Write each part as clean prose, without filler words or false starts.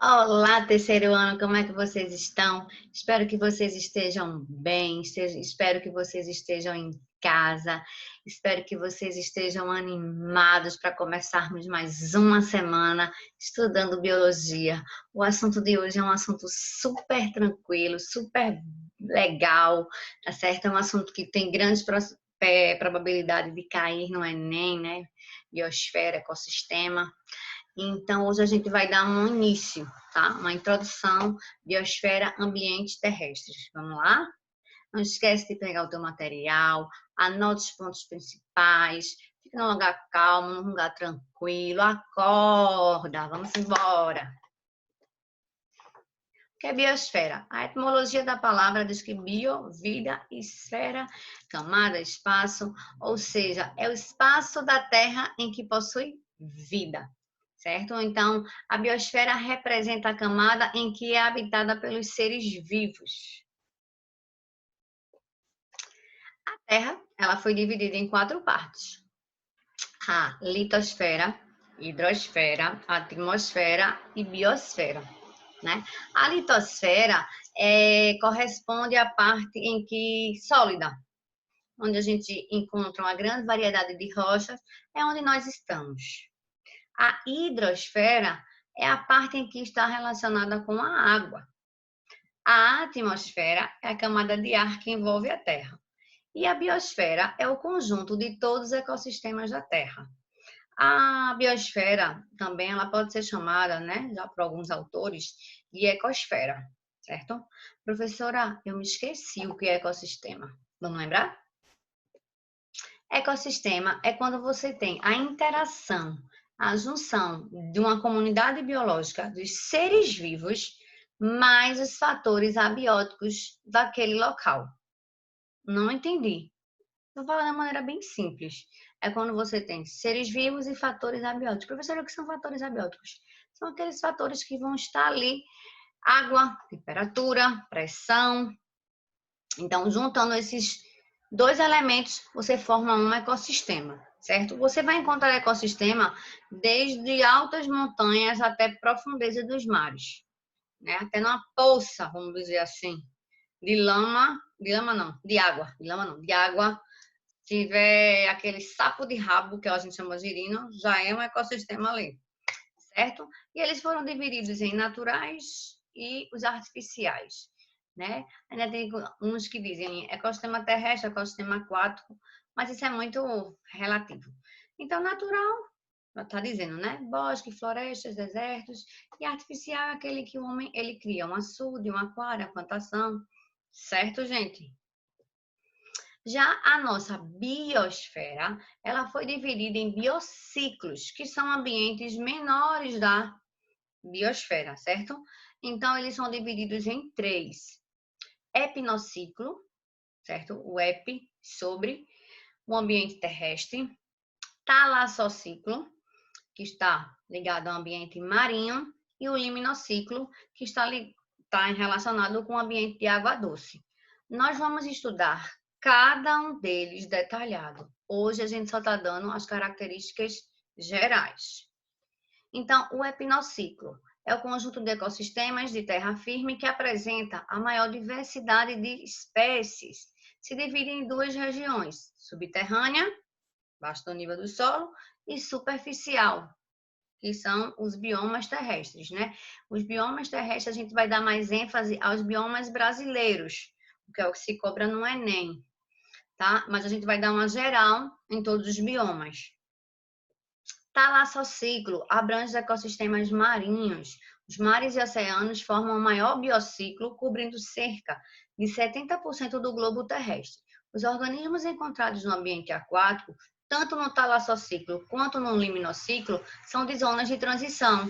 Olá, terceiro ano, como é que vocês estão? Espero que vocês estejam bem, espero que vocês estejam em casa, espero que vocês estejam animados para começarmos mais uma semana estudando biologia. O assunto de hoje é um assunto super tranquilo, super legal, tá certo? É um assunto que tem grande probabilidade de cair no Enem, né? Biosfera, ecossistema. Então, hoje a gente vai dar um início, tá? Uma introdução, biosfera, ambientes terrestres. Vamos lá? Não esquece de pegar o teu material, anote os pontos principais, fica num lugar calmo, num lugar tranquilo, acorda, vamos embora. O que é biosfera? A etimologia da palavra diz que bio, vida, e esfera, camada, espaço, ou seja, é o espaço da Terra em que possui vida. Certo? Então, a biosfera representa a camada em que é habitada pelos seres vivos. A Terra, ela foi dividida em 4 partes. A litosfera, hidrosfera, atmosfera e biosfera, né? A litosfera corresponde à parte em que sólida, onde a gente encontra uma grande variedade de rochas, é onde nós estamos. A hidrosfera é a parte em que está relacionada com a água. A atmosfera é a camada de ar que envolve a Terra. E a biosfera é o conjunto de todos os ecossistemas da Terra. A biosfera também ela pode ser chamada, né, já por alguns autores, de ecosfera, certo? Professora, eu me esqueci o que é ecossistema. Vamos lembrar? Ecossistema é quando você tem a interação, a junção de uma comunidade biológica dos seres vivos mais os fatores abióticos daquele local. Não entendi. Vou falar de uma maneira bem simples. É quando você tem seres vivos e fatores abióticos. Professor, o que são fatores abióticos? São aqueles fatores que vão estar ali: água, temperatura, pressão. Então, juntando esses 2 elementos, você forma um ecossistema, certo? Você vai encontrar ecossistema desde altas montanhas até profundeza dos mares, né? Até numa poça, vamos dizer assim, de água. Se tiver aquele sapo de rabo, que a gente chama girino, já é um ecossistema ali, certo? E eles foram divididos em naturais e os artificiais, né? Ainda tem uns que dizem ecossistema terrestre, ecossistema aquático, mas isso é muito relativo. Então, natural, está dizendo, né? Bosque, florestas, desertos, e artificial é aquele que o homem ele cria um açude, um aquário, uma plantação, certo, gente? Já a nossa biosfera, ela foi dividida em biociclos, que são ambientes menores da biosfera, certo? Então, eles são divididos em 3. Epinociclo, certo? O epi, sobre o ambiente terrestre. Talassociclo, que está ligado ao ambiente marinho. E o liminociclo, que está relacionado com o ambiente de água doce. Nós vamos estudar cada um deles detalhado. Hoje a gente só está dando as características gerais. Então, o epinociclo é o conjunto de ecossistemas de terra firme que apresenta a maior diversidade de espécies. Se divide em 2 regiões: subterrânea, abaixo do nível do solo, e superficial, que são os biomas terrestres, né? Os biomas terrestres a gente vai dar mais ênfase aos biomas brasileiros, que é o que se cobra no Enem, tá? Mas a gente vai dar uma geral em todos os biomas. Talassociclo abrange os ecossistemas marinhos. Os mares e oceanos formam o maior biociclo, cobrindo cerca de 70% do globo terrestre. Os organismos encontrados no ambiente aquático, tanto no talassociclo quanto no liminociclo, são de zonas de transição,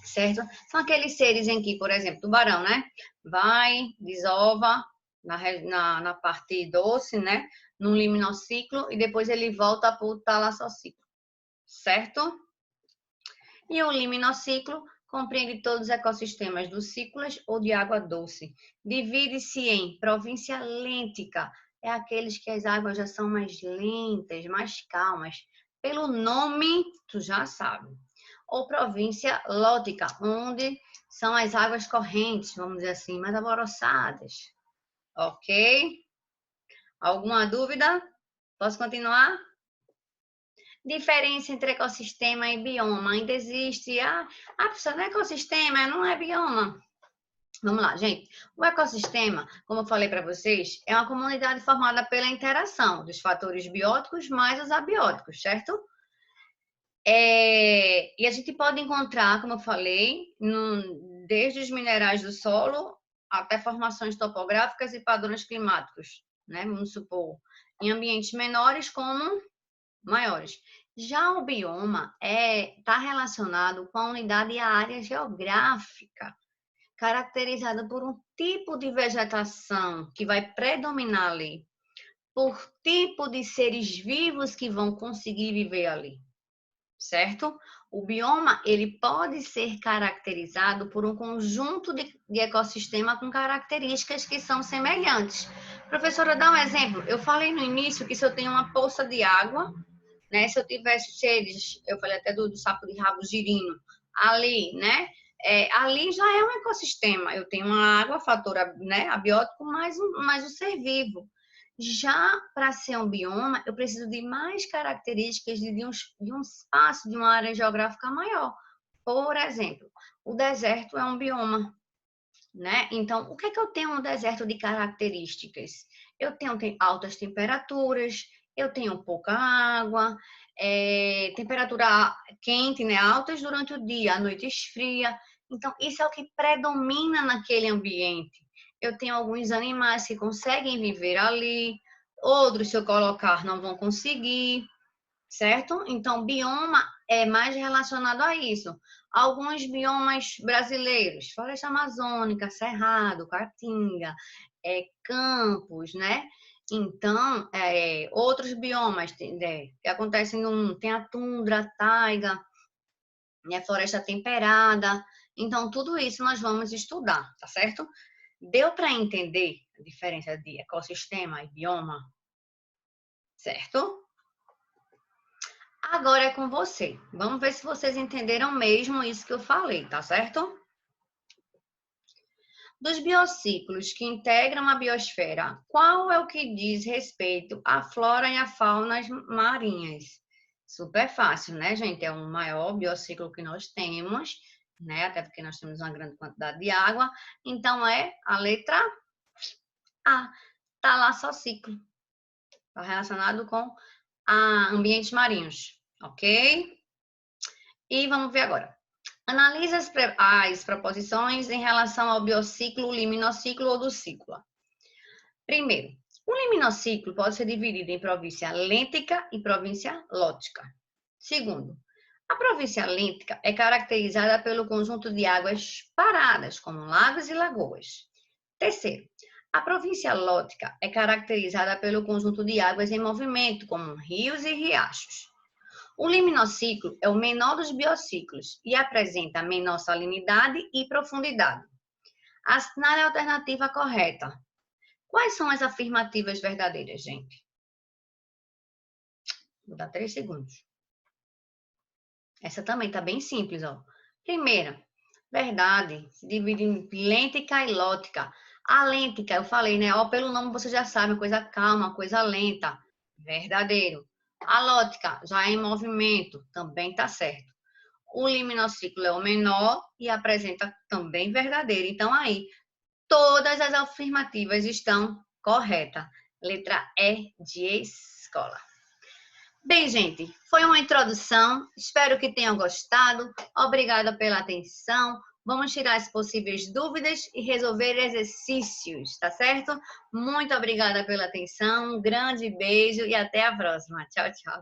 certo? São aqueles seres em que, por exemplo, tubarão, né? Vai, desova na parte doce, né? No liminociclo e depois ele volta para o talassociclo, certo? E o liminociclo compreende todos os ecossistemas dulcícolas ou de água doce. Divide-se em província lêntica, é aqueles que as águas já são mais lentas, mais calmas. Pelo nome, tu já sabe. ou província lótica, onde são as águas correntes, vamos dizer assim, mais alvoroçadas. Ok? Alguma dúvida? Posso continuar? Diferença entre ecossistema e bioma. Ainda existe. Professora, não é ecossistema, não é bioma. Vamos lá, gente. O ecossistema, como eu falei para vocês, é uma comunidade formada pela interação dos fatores bióticos mais os abióticos, certo? E a gente pode encontrar, como eu falei, desde os minerais do solo até formações topográficas e padrões climáticos, né? Vamos supor, em ambientes menores como maiores. Já o bioma está relacionado com a unidade e a área geográfica, caracterizada por um tipo de vegetação que vai predominar ali, por tipo de seres vivos que vão conseguir viver ali, certo? O bioma ele pode ser caracterizado por um conjunto de ecossistema com características que são semelhantes. Professora, dá um exemplo. Eu falei no início que se eu tenho uma poça de água, né? Se eu tivesse seres, eu falei até do sapo de rabo girino, ali, né? Ali já é um ecossistema. Eu tenho uma água, fator, né, abiótico, mais um ser vivo. Já para ser um bioma, eu preciso de mais características de um espaço, de uma área geográfica maior. Por exemplo, o deserto é um bioma, né? Então, o que é que eu tenho no deserto de características? Eu tenho altas temperaturas, eu tenho pouca água, temperatura quente, né? Altas durante o dia, à noite esfria. Então, isso é o que predomina naquele ambiente. Eu tenho alguns animais que conseguem viver ali, outros, se eu colocar, não vão conseguir, certo? Então, bioma é mais relacionado a isso. Alguns biomas brasileiros, floresta amazônica, cerrado, caatinga, campos, né? Então, outros biomas que acontecem tem a tundra, a taiga, né? Floresta temperada. Então, tudo isso nós vamos estudar, tá certo? Deu para entender a diferença de ecossistema e bioma? Certo? Agora é com você. Vamos ver se vocês entenderam mesmo isso que eu falei, tá certo? Dos biociclos que integram a biosfera, qual é o que diz respeito à flora e à fauna marinhas? Super fácil, né, gente? É o maior biociclo que nós temos, né? Até porque nós temos uma grande quantidade de água. Então, é a letra A, talassociclo. Está relacionado com ambientes marinhos, ok? E vamos ver agora. Analise as proposições em relação ao biociclo, liminociclo ou do ciclo. Primeiro, o liminociclo pode ser dividido em província lêntica e província lótica. Segundo, a província lêntica é caracterizada pelo conjunto de águas paradas, como lagos e lagoas. Terceiro, a província lótica é caracterizada pelo conjunto de águas em movimento, como rios e riachos. O liminociclo é o menor dos biociclos e apresenta menor salinidade e profundidade. Assinale a alternativa correta. Quais são as afirmativas verdadeiras, gente? Vou dar 3 segundos. Essa também está bem simples, ó. Primeira, verdade, se divide em lêntica e lótica. A lêntica, eu falei, né? Ó, pelo nome você já sabe, coisa calma, coisa lenta. Verdadeiro. A lótica já é em movimento, também está certo. O liminociclo é o menor e apresenta também verdadeiro. Então, aí, todas as afirmativas estão corretas. Letra E de escola. Bem, gente, foi uma introdução. Espero que tenham gostado. Obrigada pela atenção. Vamos tirar as possíveis dúvidas e resolver exercícios, tá certo? Muito obrigada pela atenção. Um grande beijo e até a próxima. Tchau, tchau.